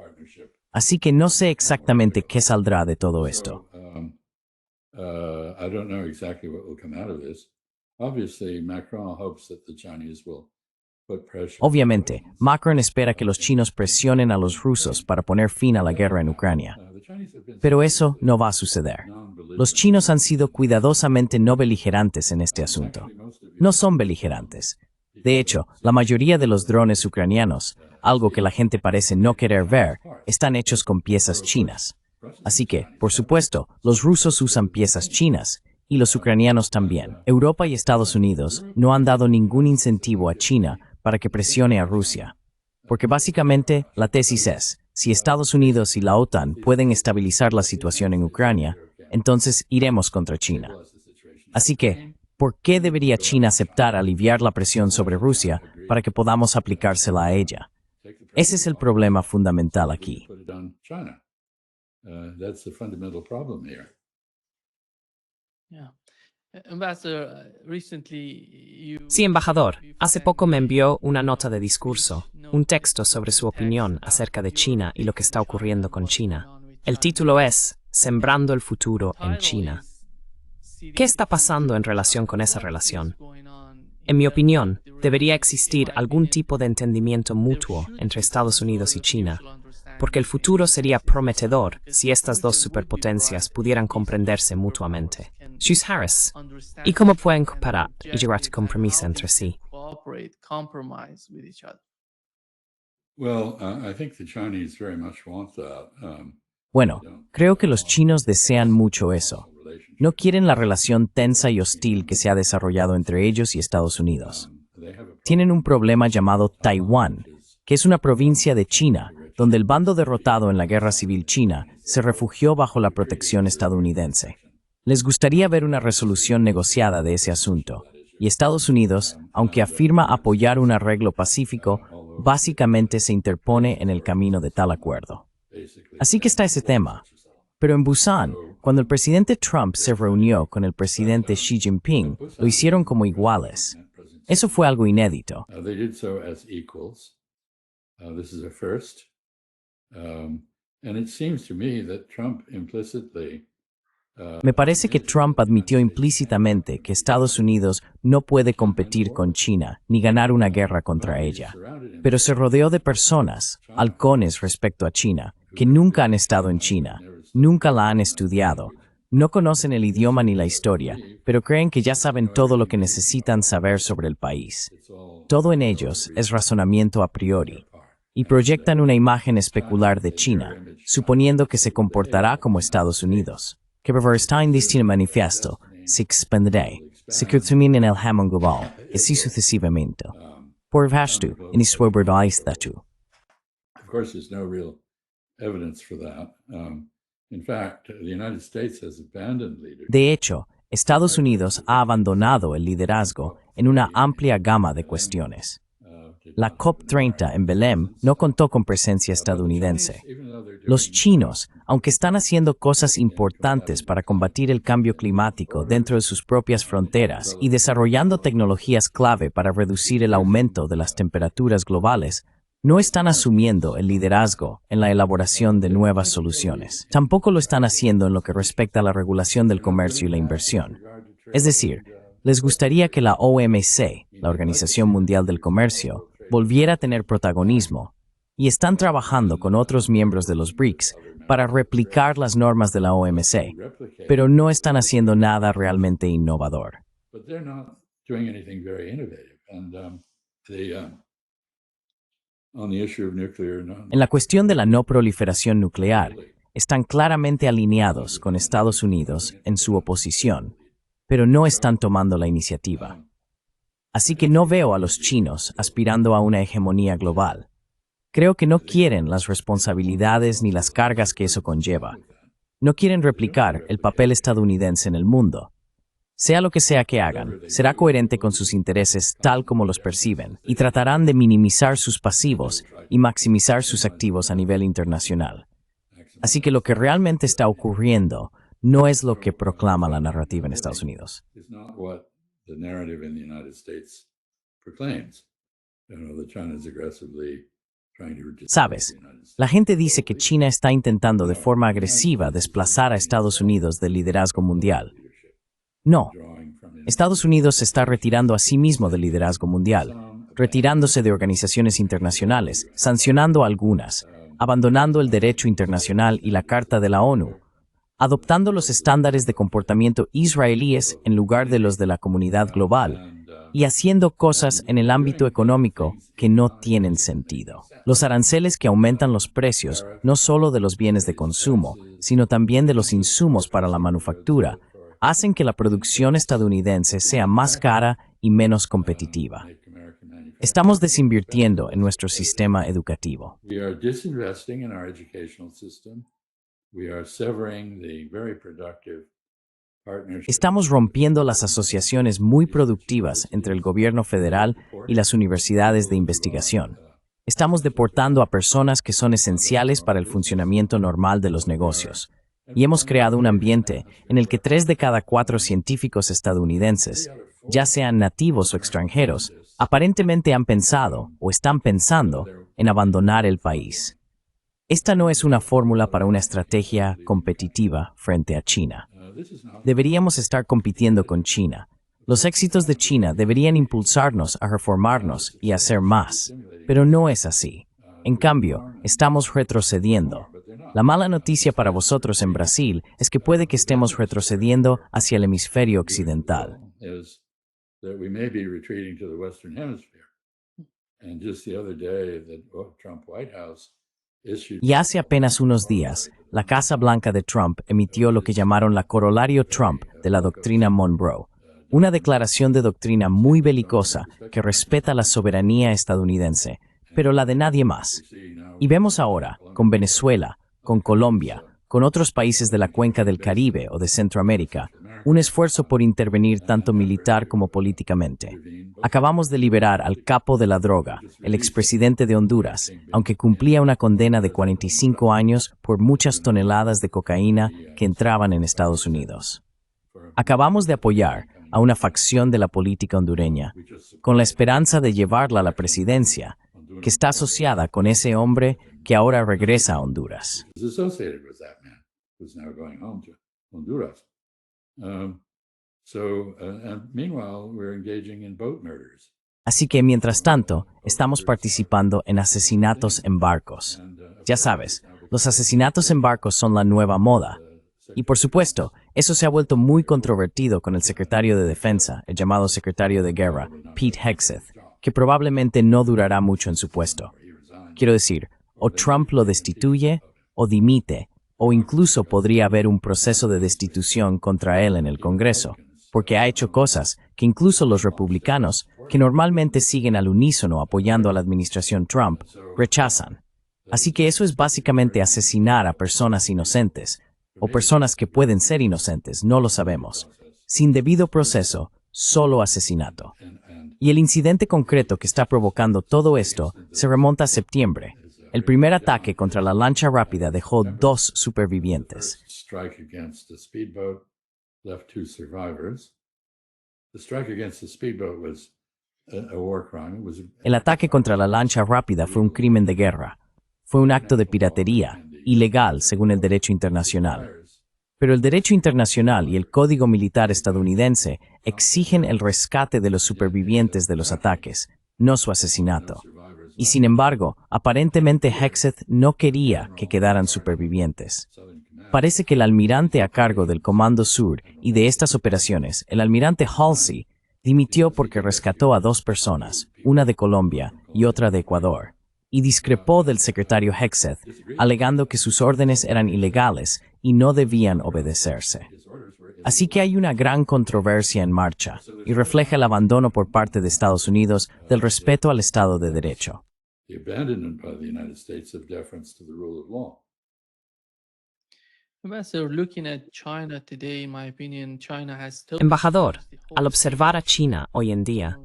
Speaker 2: Así que no sé exactamente qué saldrá de todo esto.
Speaker 5: I don't know exactly what will come out of this. Obviously, Macron hopes that the Chinese will put pressure.
Speaker 2: Obviamente, Macron espera que los chinos presionen a los rusos para poner fin a la guerra en Ucrania. Pero eso no va a suceder. Los chinos han sido cuidadosamente no beligerantes en este asunto. No son beligerantes. De hecho, la mayoría de los drones ucranianos, algo que la gente parece no querer ver, están hechos con piezas chinas. Así que, por supuesto, los rusos usan piezas chinas, y los ucranianos también. Europa y Estados Unidos no han dado ningún incentivo a China para que presione a Rusia. Porque básicamente, la tesis es, si Estados Unidos y la OTAN pueden estabilizar la situación en Ucrania, entonces iremos contra China. Así que, ¿por qué debería China aceptar aliviar la presión sobre Rusia para que podamos aplicársela a ella? Ese es el problema fundamental aquí.
Speaker 5: That's the fundamental problem here.
Speaker 6: Yeah. Ambassador, recently you...
Speaker 1: Sí, embajador, hace poco me envió una nota de discurso, un texto sobre su opinión acerca de China y lo que está ocurriendo con China. El título es Sembrando el futuro en China. ¿Qué está pasando en relación con esa relación? En mi opinión, debería existir algún tipo de entendimiento mutuo entre Estados Unidos y China, porque el futuro sería prometedor si estas dos superpotencias pudieran comprenderse mutuamente. Shus Harris, ¿y cómo pueden cooperar y llegar a compromiso entre sí?
Speaker 5: Well, I think the Chinese very much want that.
Speaker 2: Bueno, creo que los chinos desean mucho eso. No quieren la relación tensa y hostil que se ha desarrollado entre ellos y Estados Unidos. Tienen un problema llamado Taiwán, que es una provincia de China, donde el bando derrotado en la Guerra Civil China se refugió bajo la protección estadounidense. Les gustaría ver una resolución negociada de ese asunto, y Estados Unidos, aunque afirma apoyar un arreglo pacífico, básicamente se interpone en el camino de tal acuerdo. Así que está ese tema. Pero en Busan, cuando el presidente Trump se reunió con el presidente Xi Jinping, lo hicieron como iguales. Eso fue algo inédito.
Speaker 5: They did so as equals. This is a first. And it seems to me that Trump implicitly
Speaker 2: Me parece que Trump admitió implícitamente que Estados Unidos no puede competir con China ni ganar una guerra contra ella. Pero se rodeó de personas, halcones respecto a China, que nunca han estado en China, nunca la han estudiado, No conocen el idioma ni la historia, pero creen que ya saben todo lo que necesitan saber sobre el país. Todo en ellos es razonamiento a priori, y proyectan una imagen especular de China, suponiendo que se comportará como Estados Unidos, que reversará en destino manifiesto, se expandirá, se consumirá en el jamón global, y así sucesivamente. Por resto, en iswoberda estatu.
Speaker 5: Of course, there's no real evidence for that. In fact, the United States has abandoned leadership.
Speaker 2: De hecho, Estados Unidos ha abandonado el liderazgo en una amplia gama de cuestiones. La COP30 en Belém no contó con presencia estadounidense. Los chinos, aunque están haciendo cosas importantes para combatir el cambio climático dentro de sus propias fronteras y desarrollando tecnologías clave para reducir el aumento de las temperaturas globales, no están asumiendo el liderazgo en la elaboración de nuevas soluciones. Tampoco lo están haciendo en lo que respecta a la regulación del comercio y la inversión. Es decir, les gustaría que la OMC, la Organización Mundial del Comercio, volviera a tener protagonismo, y están trabajando con otros miembros de los BRICS para replicar las normas de la OMC, pero no están haciendo nada realmente innovador.
Speaker 5: But they're not doing anything very innovative. And on the issue of nuclear,
Speaker 2: En la cuestión de la no proliferación nuclear, están claramente alineados con Estados Unidos en su oposición, pero no están tomando la iniciativa. Así que no veo a los chinos aspirando a una hegemonía global. Creo que no quieren las responsabilidades ni las cargas que eso conlleva. No quieren replicar el papel estadounidense en el mundo. Sea lo que sea que hagan, será coherente con sus intereses tal como los perciben, y tratarán de minimizar sus pasivos y maximizar sus activos a nivel internacional. Así que lo que realmente está ocurriendo no es lo que proclama la narrativa en Estados Unidos.
Speaker 5: is not what the narrative in the United States proclaims. That China is aggressively trying to reduce
Speaker 2: Sabes, la gente dice que China está intentando de forma agresiva desplazar a Estados Unidos del liderazgo mundial. No, Estados Unidos se está retirando a sí mismo del liderazgo mundial, retirándose de organizaciones internacionales, sancionando algunas, abandonando el derecho internacional y la Carta de la ONU, adoptando los estándares de comportamiento israelíes en lugar de los de la comunidad global, y haciendo cosas en el ámbito económico que no tienen sentido. Los aranceles que aumentan los precios no solo de los bienes de consumo, sino también de los insumos para la manufactura, hacen que la producción estadounidense sea más cara y menos competitiva. Estamos desinvirtiendo en nuestro sistema educativo.
Speaker 5: We are disinvesting in our educational system. We are severing the very productive partnership.
Speaker 2: Estamos rompiendo las asociaciones muy productivas entre el gobierno federal y las universidades de investigación. Estamos deportando a personas que son esenciales para el funcionamiento normal de los negocios. Y hemos creado un ambiente en el que 3 de cada 4 científicos estadounidenses, ya sean nativos o extranjeros, aparentemente han pensado o están pensando en abandonar el país. Esta no es una fórmula para una estrategia competitiva frente a China. Deberíamos estar compitiendo con China. Los éxitos de China deberían impulsarnos a reformarnos y a hacer más, pero no es así. En cambio, estamos retrocediendo. La mala noticia para vosotros en Brasil es que puede que estemos retrocediendo hacia el hemisferio occidental.
Speaker 5: Is that we may be retreating to the Western Hemisphere. And just the other day, the Trump White House issued
Speaker 2: Y hace apenas unos días, la Casa Blanca de Trump emitió lo que llamaron la corolario Trump de la doctrina Monroe, una declaración de doctrina muy belicosa que respeta la soberanía estadounidense, pero la de nadie más. Y vemos ahora, con Venezuela, con Colombia, con otros países de la cuenca del Caribe o de Centroamérica, un esfuerzo por intervenir tanto militar como políticamente. Acabamos de liberar al capo de la droga, el expresidente de Honduras, aunque cumplía una condena de 45 años por muchas toneladas de cocaína que entraban en Estados Unidos. Acabamos de apoyar a una facción de la política hondureña, con la esperanza de llevarla a la presidencia, que está asociada con ese hombre que ahora regresa a Honduras.
Speaker 5: is associated with that man who's now going home to Honduras. And meanwhile, we're engaging in boat murders.
Speaker 2: Así que, mientras tanto, estamos participando en asesinatos en barcos. Ya sabes, los asesinatos en barcos son la nueva moda. Y por supuesto, Eso se ha vuelto muy controvertido con el secretario de Defensa, el llamado secretario de Guerra, Pete Hegseth, que probablemente no durará mucho en su puesto. Quiero decir, o Trump lo destituye o dimite, o incluso podría haber un proceso de destitución contra él en el Congreso, porque ha hecho cosas que incluso los republicanos, que normalmente siguen al unísono apoyando a la administración Trump, rechazan. Así que eso es básicamente asesinar a personas inocentes, o personas que pueden ser inocentes, no lo sabemos. Sin debido proceso, solo asesinato. Y el incidente concreto que está provocando todo esto se remonta a septiembre. El primer ataque contra la lancha rápida dejó 2 supervivientes. El ataque contra la lancha rápida fue un crimen de guerra. Fue un acto de piratería, ilegal según el derecho internacional. Pero el derecho internacional y el Código Militar estadounidense exigen el rescate de los supervivientes de los ataques, no su asesinato. Y sin embargo, aparentemente Hegseth no quería que quedaran supervivientes. Parece que el almirante a cargo del Comando Sur y de estas operaciones, el almirante Halsey, dimitió porque rescató a 2 personas, una de Colombia y otra de Ecuador, y discrepó del secretario Hegseth, alegando que sus órdenes eran ilegales y no debían obedecerse. Así que hay una gran controversia en marcha, y refleja el abandono por parte de Estados Unidos del respeto al Estado de Derecho.
Speaker 1: Embajador, al observar a China hoy en día,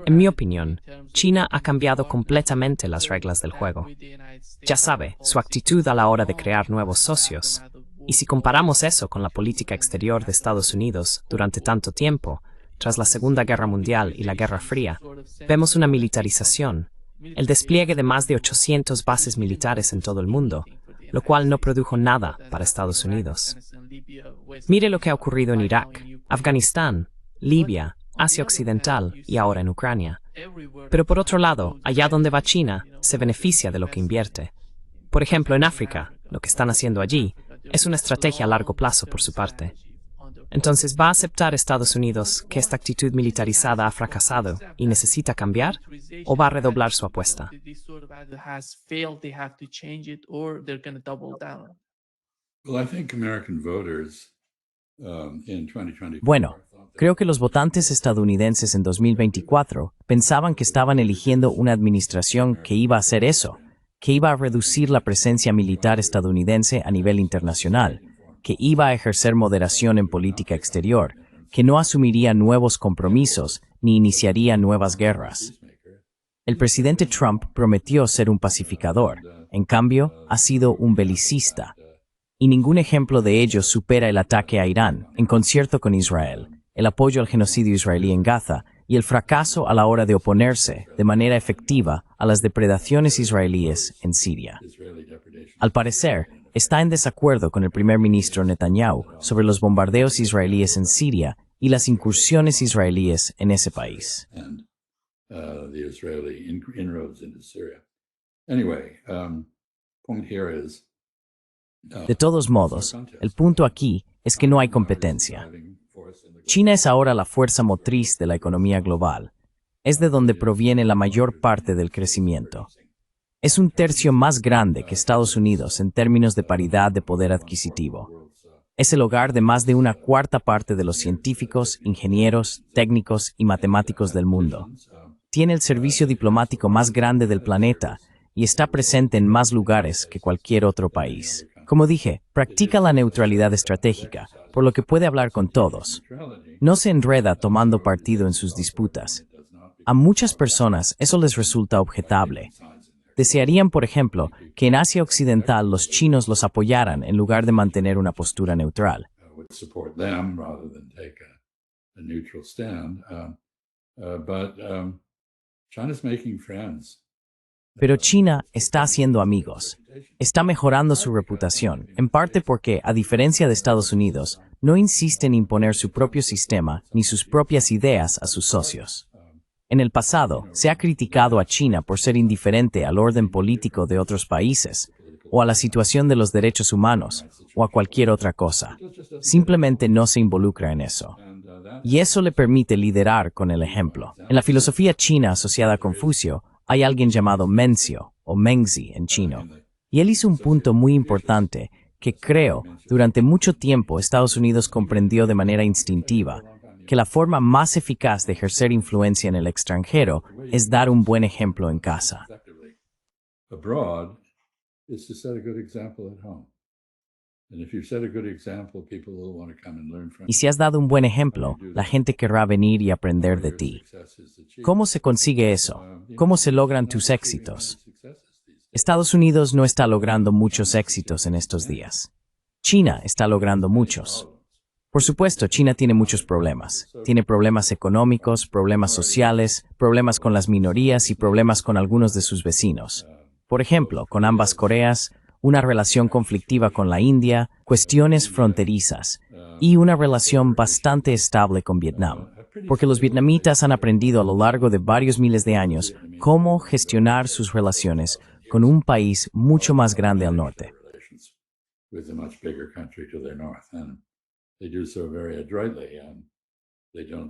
Speaker 1: en mi opinión, China ha cambiado completamente las reglas del juego. Ya sabe, su actitud a la hora de crear nuevos socios. Y si comparamos eso con la política exterior de Estados Unidos durante tanto tiempo, tras la Segunda Guerra Mundial y la Guerra Fría, vemos una militarización, el despliegue de más de 800 bases militares en todo el mundo, lo cual no produjo nada para Estados Unidos. Mire lo que ha ocurrido en Irak, Afganistán, Libia, Asia Occidental y ahora en Ucrania. Pero por otro lado, allá donde va China, se beneficia de lo que invierte. Por ejemplo, en África, lo que están haciendo allí es una estrategia a largo plazo por su parte. Entonces, ¿va a aceptar Estados Unidos que esta actitud militarizada ha fracasado y necesita cambiar? ¿O va a redoblar su apuesta?
Speaker 2: Bueno, creo que los votantes estadounidenses en 2024 pensaban que estaban eligiendo una administración que iba a hacer eso, que iba a reducir la presencia militar estadounidense a nivel internacional, que iba a ejercer moderación en política exterior, que no asumiría nuevos compromisos ni iniciaría nuevas guerras. El presidente Trump prometió ser un pacificador, en cambio, ha sido un belicista. Y ningún ejemplo de ello supera el ataque a Irán, en concierto con Israel, el apoyo al genocidio israelí en Gaza y el fracaso a la hora de oponerse, de manera efectiva, a las depredaciones israelíes en Siria. Al parecer, está en desacuerdo con el primer ministro Netanyahu sobre los bombardeos israelíes en Siria y las incursiones israelíes en ese país. De todos modos, el punto aquí es que no hay competencia. China es ahora la fuerza motriz de la economía global. Es de donde proviene la mayor parte del crecimiento. Es un tercio más grande que Estados Unidos en términos de paridad de poder adquisitivo. Es el hogar de más de una cuarta parte de los científicos, ingenieros, técnicos y matemáticos del mundo. Tiene el servicio diplomático más grande del planeta y está presente en más lugares que cualquier otro país. Como dije, practica la neutralidad estratégica, por lo que puede hablar con todos. No se enreda tomando partido en sus disputas. A muchas personas eso les resulta objetable. Desearían, por ejemplo, que en Asia Occidental los chinos los apoyaran en lugar de mantener una postura neutral. Pero China está haciendo amigos. Está mejorando su reputación, en parte porque, a diferencia de Estados Unidos, no insiste en imponer su propio sistema ni sus propias ideas a sus socios. En el pasado, se ha criticado a China por ser indiferente al orden político de otros países, o a la situación de los derechos humanos, o a cualquier otra cosa. Simplemente no se involucra en eso. Y eso le permite liderar con el ejemplo. En la filosofía china asociada a Confucio, hay alguien llamado Mencio, o Mengzi en chino. Y él hizo un punto muy importante que creo, durante mucho tiempo Estados Unidos comprendió de manera instintiva, que la forma más eficaz de ejercer influencia en el extranjero es dar un buen ejemplo en casa.
Speaker 5: Abroad is to set a good example at home. And if you set a good example, people will want to come and learn from
Speaker 2: Y si has dado un buen ejemplo, la gente querrá venir y aprender de ti. ¿Cómo se consigue eso? ¿Cómo se logran tus éxitos? Estados Unidos no está logrando muchos éxitos en estos días. China está logrando muchos. Por supuesto, China tiene muchos problemas. Tiene problemas económicos, problemas sociales, problemas con las minorías y problemas con algunos de sus vecinos. Por ejemplo, con ambas Coreas, una relación conflictiva con la India, cuestiones fronterizas y una relación bastante estable con Vietnam, porque los vietnamitas han aprendido a lo largo de varios miles de años cómo gestionar sus relaciones con un país mucho más grande al norte.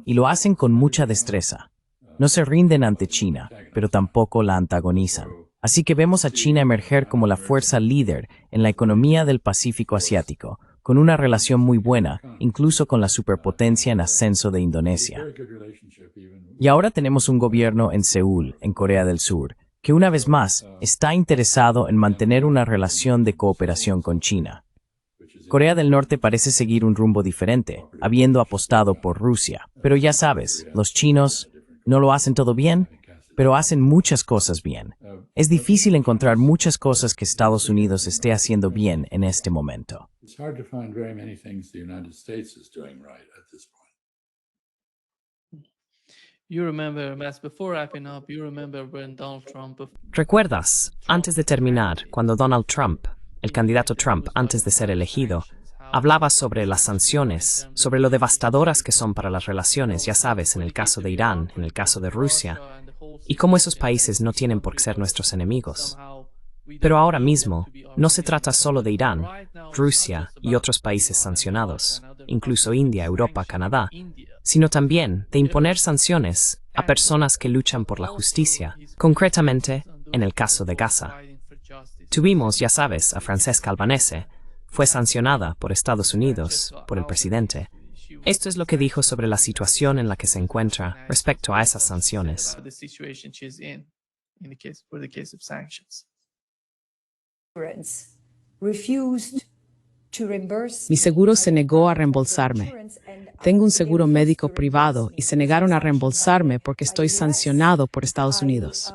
Speaker 2: Y lo hacen con mucha destreza. No se rinden ante China, pero tampoco la antagonizan. Así que vemos a China emerger como la fuerza líder en la economía del Pacífico Asiático, con una relación muy buena, incluso con la superpotencia en ascenso de Indonesia. Y ahora tenemos un gobierno en Seúl, en Corea del Sur, que una vez más está interesado en mantener una relación de cooperación con China. Corea del Norte parece seguir un rumbo diferente, habiendo apostado por Rusia. Pero ya sabes, los chinos no lo hacen todo bien, pero hacen muchas cosas bien. Es difícil encontrar muchas cosas que Estados Unidos esté haciendo bien en este momento.
Speaker 1: ¿Recuerdas, antes de terminar, cuando Donald Trump, el candidato Trump antes de ser elegido, hablaba sobre las sanciones, sobre lo devastadoras que son para las relaciones, ya sabes, en el caso de Irán, en el caso de Rusia, y cómo esos países no tienen por qué ser nuestros enemigos? Pero ahora mismo, no se trata solo de Irán, Rusia y otros países sancionados, incluso India, Europa, Canadá, sino también de imponer sanciones a personas que luchan por la justicia, concretamente en el caso de Gaza. Tuvimos, ya sabes, a Francesca Albanese, fue sancionada por Estados Unidos, por el presidente. Esto es lo que dijo sobre la situación en la que se encuentra respecto a esas sanciones.
Speaker 4: Mi seguro se negó a reembolsarme. Tengo un seguro médico privado y se negaron a reembolsarme porque estoy sancionado por Estados Unidos.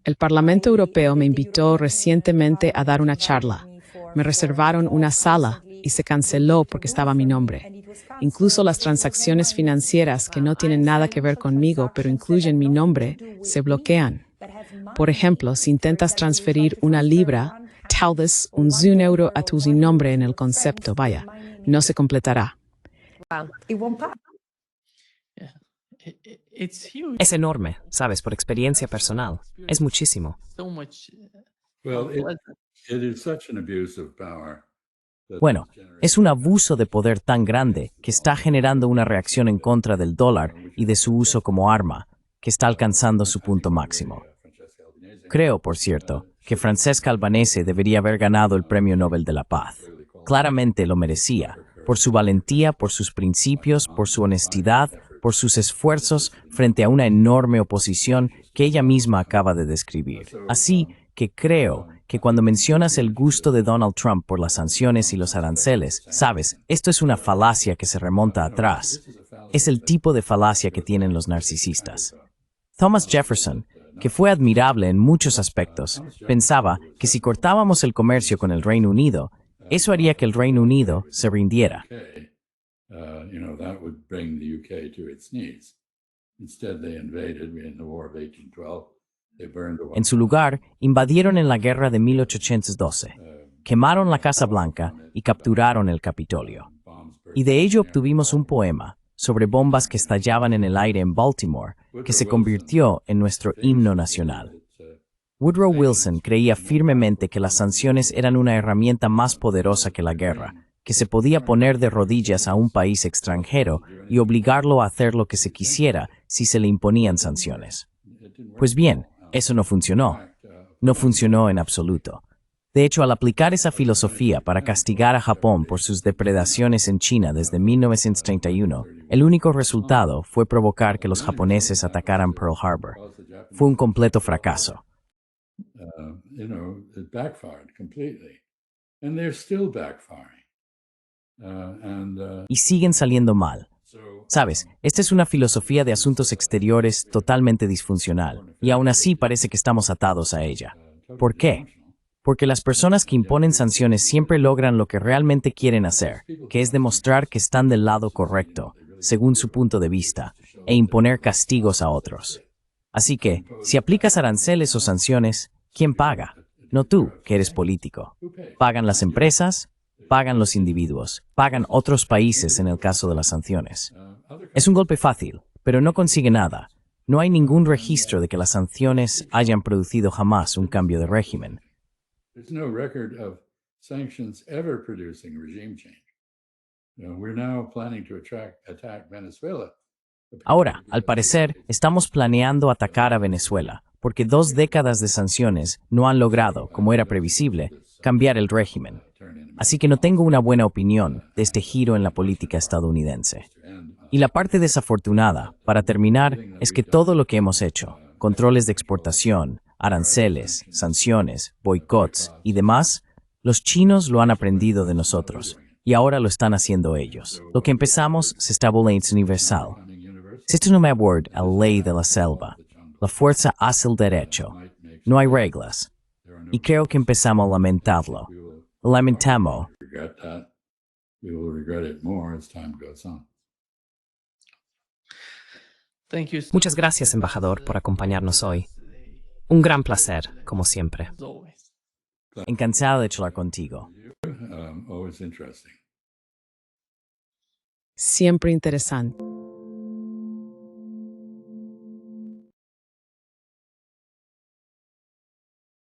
Speaker 4: El Parlamento Europeo me invitó recientemente a dar una charla. Me reservaron una sala y se canceló porque estaba mi nombre. Incluso las transacciones financieras que no tienen nada que ver conmigo, pero incluyen mi nombre, se bloquean. Por ejemplo, si intentas transferir una libra, tal vez un euro a tu nombre en el concepto, vaya, no se completará.
Speaker 1: Es enorme, sabes, por experiencia personal. Es muchísimo.
Speaker 2: Bueno, es un abuso de poder tan grande que está generando una reacción en contra del dólar y de su uso como arma, que está alcanzando su punto máximo. Creo, por cierto, que Francesca Albanese debería haber ganado el Premio Nobel de la Paz. Claramente lo merecía, por su valentía, por sus principios, por su honestidad, por sus esfuerzos frente a una enorme oposición que ella misma acaba de describir. Así que creo que cuando mencionas el gusto de Donald Trump por las sanciones y los aranceles, sabes, esto es una falacia que se remonta atrás. Es el tipo de falacia que tienen los narcisistas. Thomas Jefferson, que fue admirable en muchos aspectos, pensaba que si cortábamos el comercio con el Reino Unido, eso haría que el Reino Unido se rindiera. En su lugar, invadieron en la guerra de 1812, quemaron la Casa Blanca y capturaron el Capitolio. Y de ello obtuvimos un poema sobre bombas que estallaban en el aire en Baltimore, que se convirtió en nuestro himno nacional. Woodrow Wilson creía firmemente que las sanciones eran una herramienta más poderosa que la guerra, que se podía poner de rodillas a un país extranjero y obligarlo a hacer lo que se quisiera si se le imponían sanciones. Pues bien, eso no funcionó. No funcionó en absoluto. De hecho, al aplicar esa filosofía para castigar a Japón por sus depredaciones en China desde 1931, el único resultado fue provocar que los japoneses atacaran Pearl Harbor. Fue un completo fracaso.
Speaker 5: It backfired completely. And they're still backfiring.
Speaker 2: Y siguen saliendo mal. Sabes, esta es una filosofía de asuntos exteriores totalmente disfuncional, y aún así parece que estamos atados a ella. ¿Por qué? Porque las personas que imponen sanciones siempre logran lo que realmente quieren hacer, que es demostrar que están del lado correcto, según su punto de vista, e imponer castigos a otros. Así que, si aplicas aranceles o sanciones, ¿quién paga? No tú, que eres político. ¿Pagan las empresas? Pagan los individuos. Pagan otros países en el caso de las sanciones. Es un golpe fácil, pero no consigue nada. No hay ningún registro de que las sanciones hayan producido jamás un cambio de régimen.
Speaker 5: There's no record of sanctions ever producing regime change. We're now planning to attack Venezuela.
Speaker 2: Ahora, al parecer, estamos planeando atacar a Venezuela, porque 2 décadas de sanciones no han logrado, como era previsible, cambiar el régimen. Así que no tengo una buena opinión de este giro en la política estadounidense. Y la parte desafortunada, para terminar, es que todo lo que hemos hecho, controles de exportación, aranceles, sanciones, boicots y demás, los chinos lo han aprendido de nosotros, y ahora lo están haciendo ellos. Lo que empezamos se está volviendo universal. Si esto no me aborda a ley de la selva, la fuerza hace el derecho. No hay reglas. Y creo que empezamos a lamentarlo. Lamentamos.
Speaker 5: We will regret it more as time goes on.
Speaker 6: Thank you
Speaker 1: Muchas gracias, embajador, por acompañarnos hoy. Un gran placer, como siempre.
Speaker 6: as always.
Speaker 2: Encantado de charlar contigo.
Speaker 5: Always interesting.
Speaker 4: Siempre interesante.